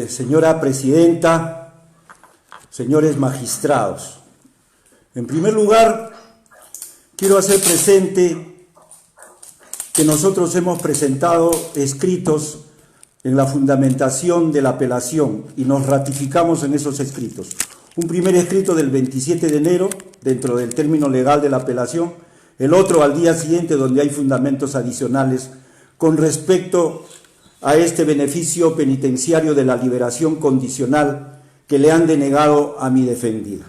Señora Presidenta, señores magistrados. En primer lugar, quiero hacer presente que nosotros hemos presentado escritos en la fundamentación de la apelación y nos ratificamos en esos escritos. Un primer escrito del 27 de enero, dentro del término legal de la apelación, el otro al día siguiente, donde hay fundamentos adicionales con respecto a este beneficio penitenciario de la liberación condicional que le han denegado a mi defendida.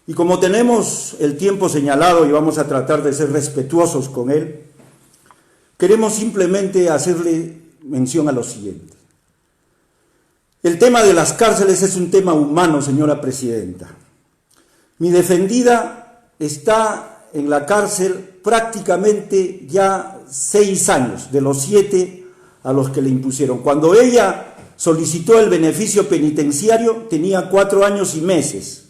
Y como tenemos el tiempo señalado y vamos a tratar de ser respetuosos con él, queremos simplemente hacerle mención a lo siguiente. El tema de las cárceles es un tema humano, señora Presidenta. Mi defendida está en la cárcel prácticamente ya 6 años, de los 7 a los que le impusieron. Cuando ella solicitó el beneficio penitenciario tenía 4 años y meses.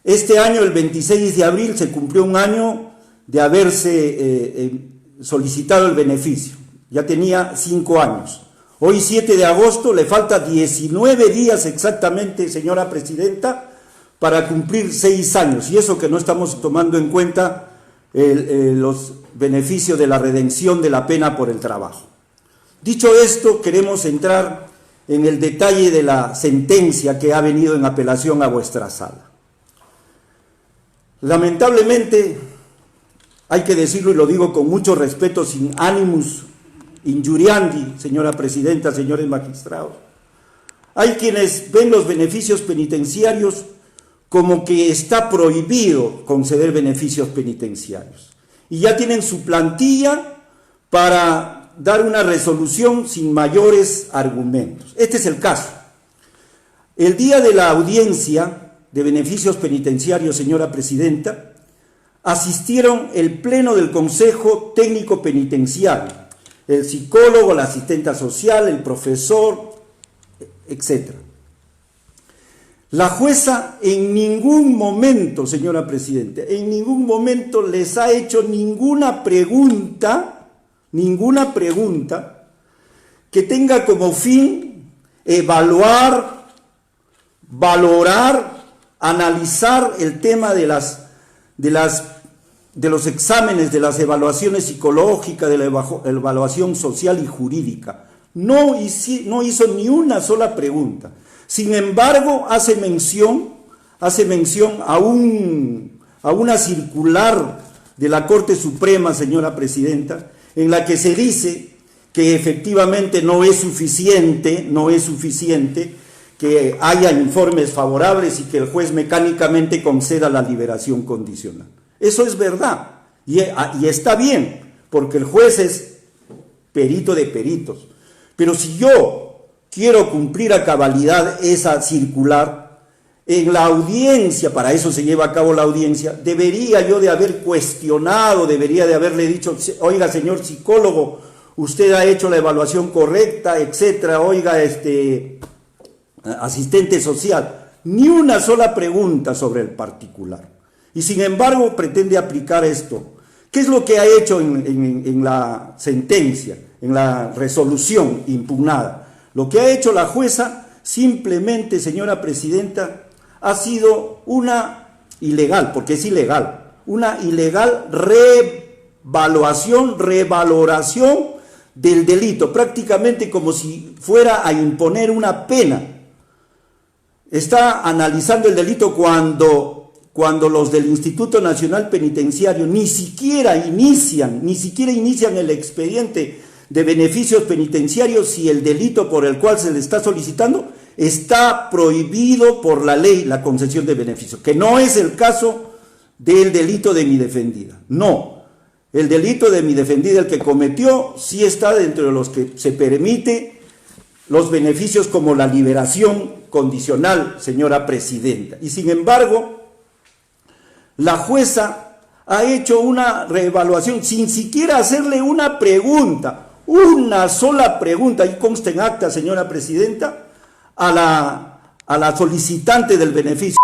Este año, el 26 de abril, se cumplió un año de haberse solicitado el beneficio. Ya tenía 5 años. Hoy, 7 de agosto, le falta 19 días exactamente, señora Presidenta, para cumplir 6 años. Y eso que no estamos tomando en cuenta los beneficios de la redención de la pena por el trabajo. Dicho esto, queremos entrar en el detalle de la sentencia que ha venido en apelación a vuestra sala. Lamentablemente, hay que decirlo y lo digo con mucho respeto, sin animus injuriandi, señora Presidenta, señores magistrados, hay quienes ven los beneficios penitenciarios como que está prohibido conceder beneficios penitenciarios. Y ya tienen su plantilla para dar una resolución sin mayores argumentos. Este es el caso. El día de la audiencia de beneficios penitenciarios, señora Presidenta, asistieron el pleno del Consejo Técnico Penitenciario, el psicólogo, la asistenta social, el profesor, etc. La jueza en ningún momento, señora Presidenta, en ningún momento les ha hecho ninguna pregunta que tenga como fin evaluar, valorar, analizar el tema de los exámenes, de las evaluaciones psicológicas, de la evaluación social y jurídica. No hizo ni una sola pregunta. Sin embargo, hace mención a una circular de la Corte Suprema, señora Presidenta, en la que se dice que efectivamente no es suficiente que haya informes favorables y que el juez mecánicamente conceda la liberación condicional. Eso es verdad y está bien, porque el juez es perito de peritos. Pero si yo quiero cumplir a cabalidad esa circular, en la audiencia, para eso se lleva a cabo la audiencia, debería yo de haber cuestionado, debería de haberle dicho, oiga, señor psicólogo, usted ha hecho la evaluación correcta, etcétera, oiga, asistente social. Ni una sola pregunta sobre el particular. Y sin embargo pretende aplicar esto. ¿Qué es lo que ha hecho en la sentencia, en la resolución impugnada? Lo que ha hecho la jueza simplemente, señora Presidenta, ha sido una ilegal, porque es ilegal, una ilegal revaloración del delito, prácticamente como si fuera a imponer una pena. Está analizando el delito cuando los del Instituto Nacional Penitenciario ni siquiera inician el expediente de beneficios penitenciarios si el delito por el cual se le está solicitando está prohibido por la ley la concesión de beneficios, que no es el caso del delito de mi defendida. No, el delito de mi defendida, el que cometió, sí está dentro de los que se permite los beneficios como la liberación condicional, señora Presidenta. Y sin embargo, la jueza ha hecho una reevaluación sin siquiera hacerle una pregunta, una sola pregunta, y consta en acta, señora Presidenta, a la solicitante del beneficio.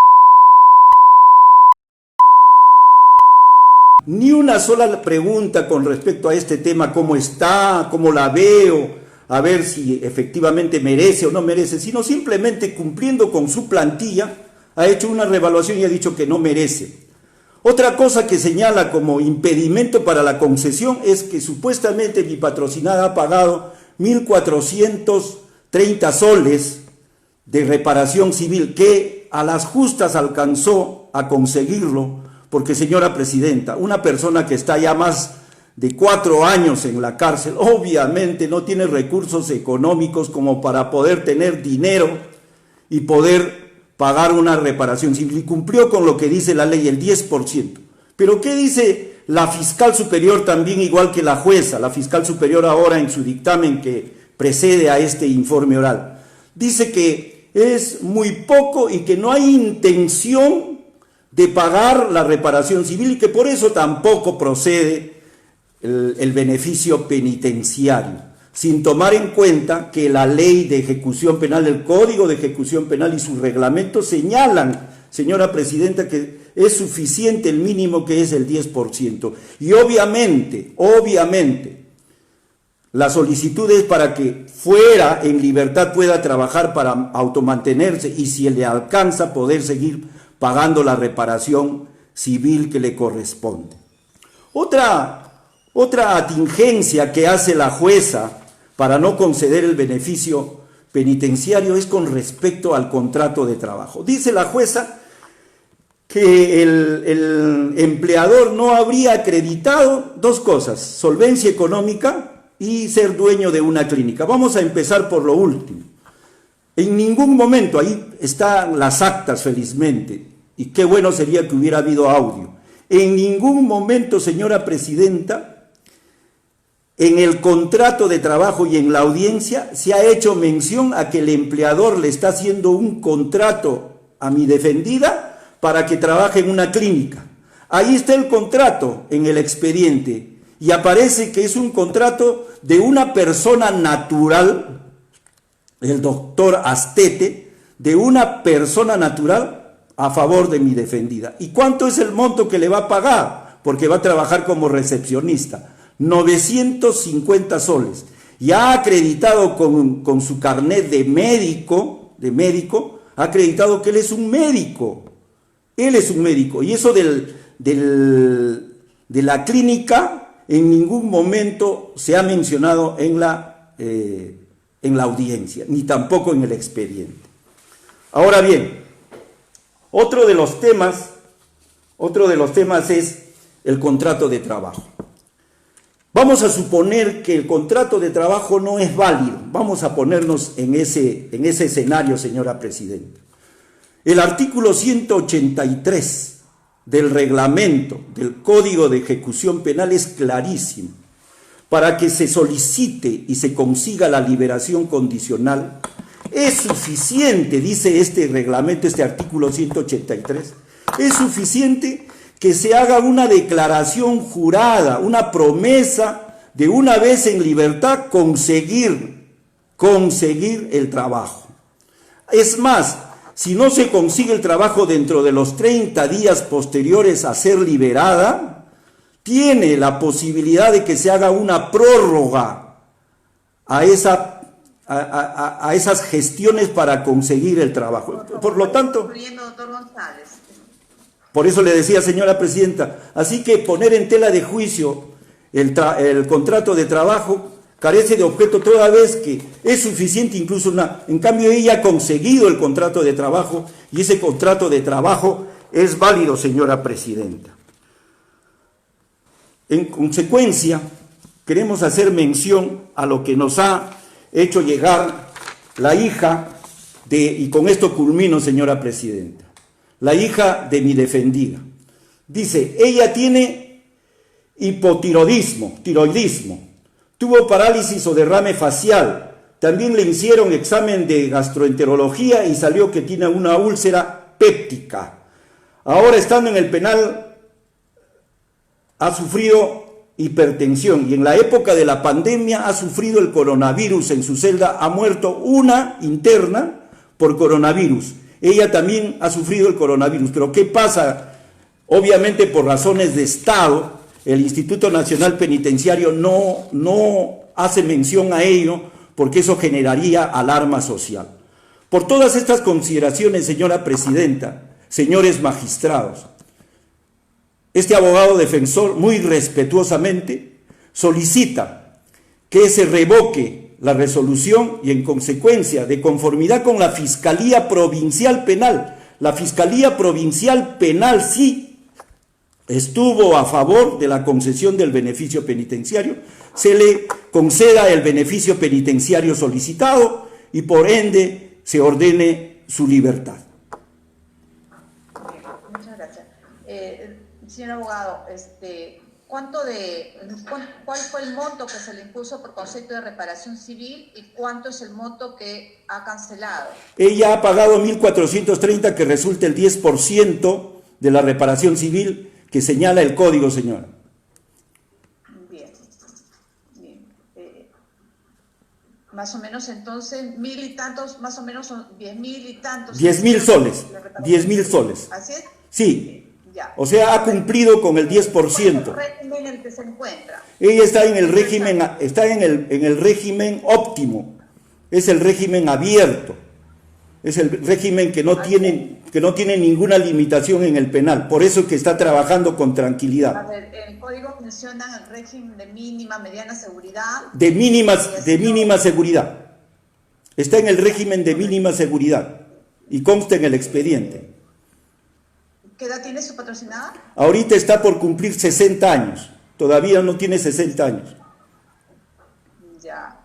Ni una sola pregunta con respecto a este tema, cómo está, cómo la veo, a ver si efectivamente merece o no merece, sino simplemente cumpliendo con su plantilla, ha hecho una reevaluación y ha dicho que no merece. Otra cosa que señala como impedimento para la concesión es que supuestamente mi patrocinada ha pagado 1.430 soles de reparación civil, que a las justas alcanzó a conseguirlo, porque, señora presidenta, una persona que está ya más de 4 años en la cárcel, obviamente no tiene recursos económicos como para poder tener dinero y poder pagar una reparación civil, y cumplió con lo que dice la ley, el 10%. Pero ¿qué dice la fiscal superior también, igual que la jueza? La fiscal superior ahora en su dictamen que precede a este informe oral, dice que es muy poco y que no hay intención de pagar la reparación civil y que por eso tampoco procede el beneficio penitenciario, sin tomar en cuenta que la ley de ejecución penal, el Código de Ejecución Penal y sus reglamentos señalan, señora presidenta, que es suficiente el mínimo, que es el 10%. Y obviamente, la solicitud es para que fuera en libertad pueda trabajar para automantenerse y, si le alcanza, poder seguir pagando la reparación civil que le corresponde. Otra atingencia que hace la jueza para no conceder el beneficio penitenciario es con respecto al contrato de trabajo. Dice la jueza que el empleador no habría acreditado 2 cosas: solvencia económica y ser dueño de una clínica. Vamos a empezar por lo último. En ningún momento, ahí están las actas felizmente, y qué bueno sería que hubiera habido audio, en ningún momento, señora presidenta, en el contrato de trabajo y en la audiencia se ha hecho mención a que el empleador le está haciendo un contrato a mi defendida para que trabaje en una clínica. Ahí está el contrato en el expediente y aparece que es un contrato de una persona natural, el doctor Astete, de una persona natural a favor de mi defendida. ¿Y cuánto es el monto que le va a pagar? Porque va a trabajar como recepcionista. 950 soles. Y ha acreditado con su carnet de médico, ha acreditado que él es un médico. Él es un médico. Y eso de la clínica en ningún momento se ha mencionado en la audiencia, ni tampoco en el expediente. Ahora bien, otro de los temas es el contrato de trabajo. Vamos a suponer que el contrato de trabajo no es válido. Vamos a ponernos en ese escenario, señora presidenta. El artículo 183 del reglamento del Código de Ejecución Penal es clarísimo. Para que se solicite y se consiga la liberación condicional, es suficiente, dice este reglamento, este artículo 183, es suficiente que se haga una declaración jurada, una promesa de una vez en libertad conseguir el trabajo. Es más, si no se consigue el trabajo dentro de los 30 días posteriores a ser liberada, tiene la posibilidad de que se haga una prórroga a esas gestiones para conseguir el trabajo. Por lo tanto, por eso le decía, señora presidenta, así que poner en tela de juicio el contrato de trabajo carece de objeto toda vez que es suficiente incluso en cambio ella ha conseguido el contrato de trabajo y ese contrato de trabajo es válido, señora presidenta. En consecuencia, queremos hacer mención a lo que nos ha hecho llegar la hija y con esto culmino, señora presidenta, la hija de mi defendida. Dice, ella tiene hipotiroidismo, tuvo parálisis o derrame facial, también le hicieron examen de gastroenterología y salió que tiene una úlcera péptica. Ahora, estando en el penal, ha sufrido hipertensión y en la época de la pandemia ha sufrido el coronavirus en su celda, ha muerto una interna por coronavirus. Ella también ha sufrido el coronavirus, pero ¿qué pasa? Obviamente por razones de Estado, el Instituto Nacional Penitenciario no hace mención a ello porque eso generaría alarma social. Por todas estas consideraciones, señora presidenta, señores magistrados, este abogado defensor muy respetuosamente solicita que se revoque la resolución y en consecuencia, de conformidad con la Fiscalía Provincial Penal, la Fiscalía Provincial Penal sí estuvo a favor de la concesión del beneficio penitenciario, se le conceda el beneficio penitenciario solicitado y por ende se ordene su libertad. Muchas gracias. Señor abogado, ¿cuál fue el monto que se le impuso por concepto de reparación civil y cuánto es el monto que ha cancelado? Ella ha pagado 1.430, que resulta el 10% de la reparación civil que señala el código, señora. Bien. Más o menos entonces, 1.000 y tantos, más o menos son 10.000 y tantos. 10.000 soles, 10.000 soles. ¿Así es? Sí. Ya. O sea, ha cumplido con el 10%. ¿Cuál es el régimen en el que se encuentra? Ella está en el régimen óptimo, es el régimen abierto, es el régimen que no tiene ninguna limitación en el penal, por eso es que está trabajando con tranquilidad. A ver, el código menciona el régimen de mínima, mediana seguridad. De mínima seguridad. Está en el régimen de mínima seguridad y consta en el expediente. ¿Qué edad tiene su patrocinada? Ahorita está por cumplir 60 años, todavía no tiene 60 años. Ya.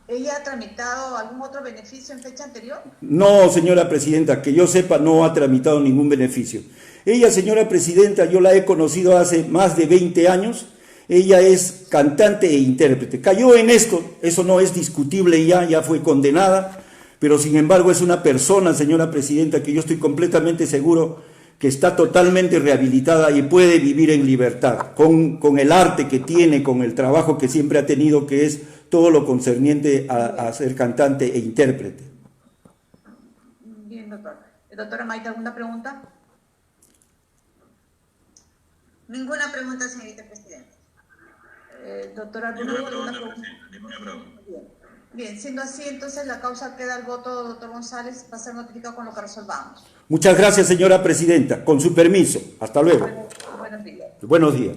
¿Ella ha tramitado algún otro beneficio en fecha anterior? No, señora presidenta, que yo sepa, no ha tramitado ningún beneficio. Ella, señora presidenta, yo la he conocido hace más de 20 años. Ella es cantante e intérprete. Cayó en esto, eso no es discutible, ya fue condenada, pero sin embargo es una persona, señora presidenta, que yo estoy completamente seguro que está totalmente rehabilitada y puede vivir en libertad, con el arte que tiene, con el trabajo que siempre ha tenido, que es todo lo concerniente a ser cantante e intérprete. Bien, doctor. Doctora Maite, ¿alguna pregunta? Ninguna pregunta, señorita presidenta. Doctora, ¿alguna pregunta? Bien, siendo así, entonces la causa queda al voto, doctor González, va a ser notificado con lo que resolvamos. Muchas gracias, señora presidenta. Con su permiso. Hasta luego. Buenos días. Buenos días.